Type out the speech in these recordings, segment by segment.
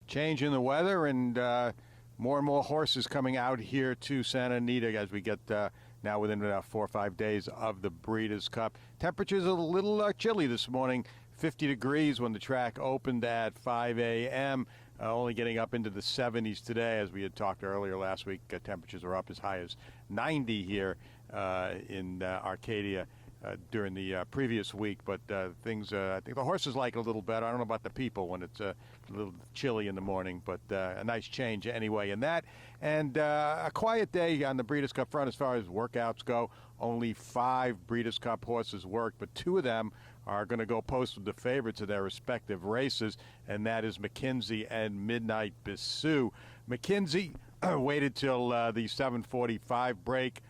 change in the weather and more and more horses coming out here to Santa Anita as we get now within about 4 or 5 days of the Breeders' Cup. Temperatures a little chilly this morning. 50 degrees when the track opened at 5 a.m., only getting up into the 70s today. As we had talked earlier last week, temperatures are up as high as 90 here in Arcadia during the previous week. But things, I think the horses like it a little better. I don't know about the people when it's a little chilly in the morning, but a nice change anyway in that. And a quiet day on the Breeders' Cup front as far as workouts go. Only 5 Breeders' Cup horses worked, but 2 of them are going to go post with the favorites of their respective races, and that is McKinsey and Midnight Bisou. McKinsey waited till the 7:45 break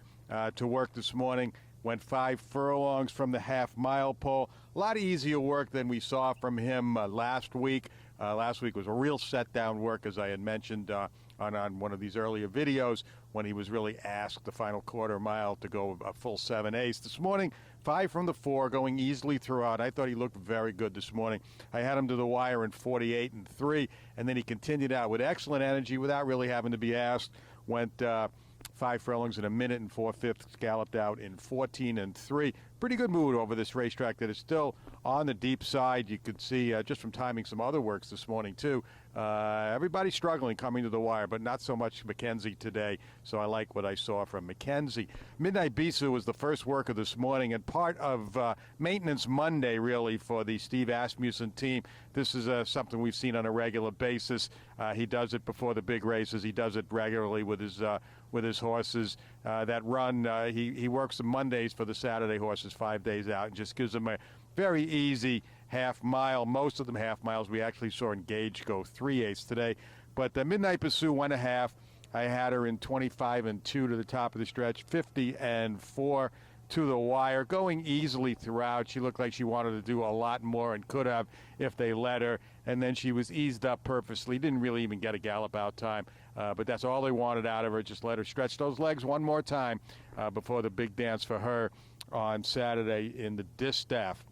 to work this morning. Went 5 furlongs from the half-mile pole. A lot easier work than we saw from him last week. Last week was a real set-down work, as I had mentioned on one of these earlier videos, when he was really asked the final quarter mile to go a full 7/8. This morning, 5 from the 4, going easily throughout. I thought he looked very good this morning. I had him to the wire in 48 and 3, and then he continued out with excellent energy without really having to be asked. Went 5 furlongs in a minute and 4/5, galloped out in 14 and 3. Pretty good mood over this racetrack that is still on the deep side. You could see just from timing some other works this morning too. Everybody's struggling coming to the wire, but not so much McKenzie today. So I like what I saw from McKenzie. Midnight Bisou was the first worker this morning and part of Maintenance Monday really for the Steve Asmussen team. This is something we've seen on a regular basis. He does it before the big races. He does it regularly with his horses that run. He works the Mondays for the Saturday horses 5 days out and just gives them a very easy half mile. Most of them half miles. We actually saw Engage go 3/8 today. But Midnight Bisou went a half. I had her in 25 and 2 to the top of the stretch, 50 and 4 to the wire, going easily throughout. She looked like she wanted to do a lot more and could have if they let her. And then she was eased up purposely. Didn't really even get a gallop out time. But that's all they wanted out of her. Just let her stretch those legs one more time before the big dance for her on Saturday in the distaff.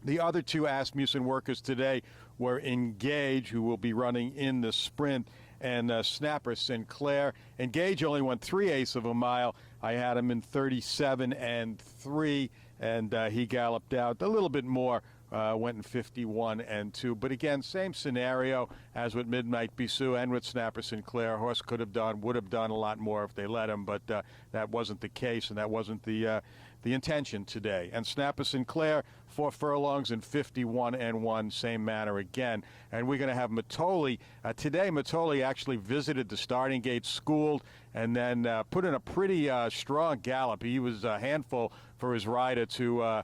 The other 2 Asmussen workers today were Engage, who will be running in the sprint, and Snapper Sinclair. Engage only went 3/8 of a mile. I had him in 37 and 3, and he galloped out a little bit more. Went in 51 and 2. But again, same scenario as with Midnight Bisou and with Snapper Sinclair. Horse could have done, would have done a lot more if they let him, but that wasn't the case, and that wasn't the intention today. And Snapper Sinclair, 4 furlongs in 51 and 1, same manner again. And we're going to have Matoli. Today, Matoli actually visited the starting gate, schooled, and then put in a pretty strong gallop. He was a handful for his rider to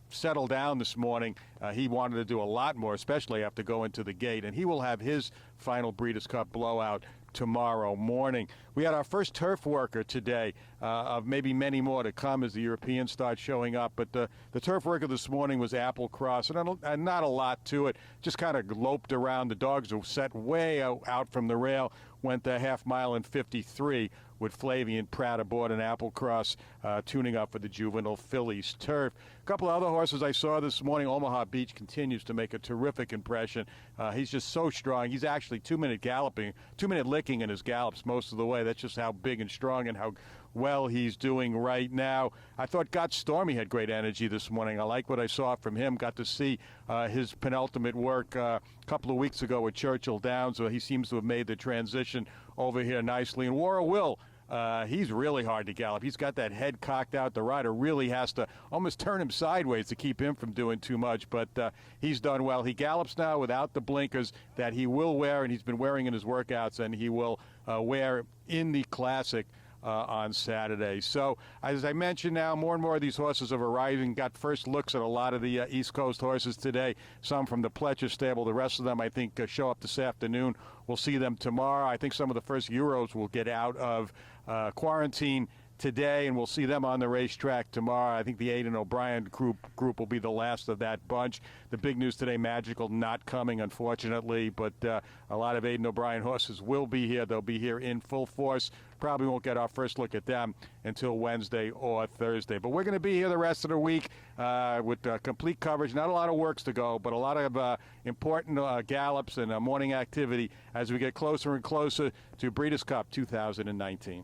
settle down this morning. He wanted to do a lot more, especially after going to the gate, and he will have his final Breeders' Cup blowout tomorrow morning. We had our first turf worker today, of maybe many more to come as the Europeans start showing up, but the turf worker this morning was Applecross, and not a lot to it, just kind of loped around. The dogs were set way out from the rail, went the half mile in 53 with Flavian Pratt aboard an Applecross, tuning up for the juvenile fillies turf. A couple of other horses I saw this morning. Omaha Beach continues to make a terrific impression. He's just so strong. He's actually 2-minute galloping, 2-minute licking in his gallops most of the way. That's just how big and strong and how well he's doing right now. I thought Got Stormy had great energy this morning. I like what I saw from him. Got to see his penultimate work a couple of weeks ago at Churchill Downs, so he seems to have made the transition over here nicely. And War Will, he's really hard to gallop. He's got that head cocked out. The rider really has to almost turn him sideways to keep him from doing too much, but he's done well. He gallops now without the blinkers that he will wear, and he's been wearing in his workouts, and he will wear in the Classic on Saturday. So, as I mentioned now, more and more of these horses have arriving. Got first looks at a lot of the East Coast horses today, some from the Pletcher stable. The rest of them, I think, show up this afternoon. We'll see them tomorrow. I think some of the first Euros will get out of quarantine today, and we'll see them on the racetrack tomorrow. I think the Aidan O'Brien group will be the last of that bunch. The big news today, Magical not coming, unfortunately, but a lot of Aidan O'Brien horses will be here. They'll be here in full force. Probably won't get our first look at them until Wednesday or Thursday. But we're going to be here the rest of the week with complete coverage. Not a lot of works to go, but a lot of important gallops and morning activity as we get closer and closer to Breeders' Cup 2019.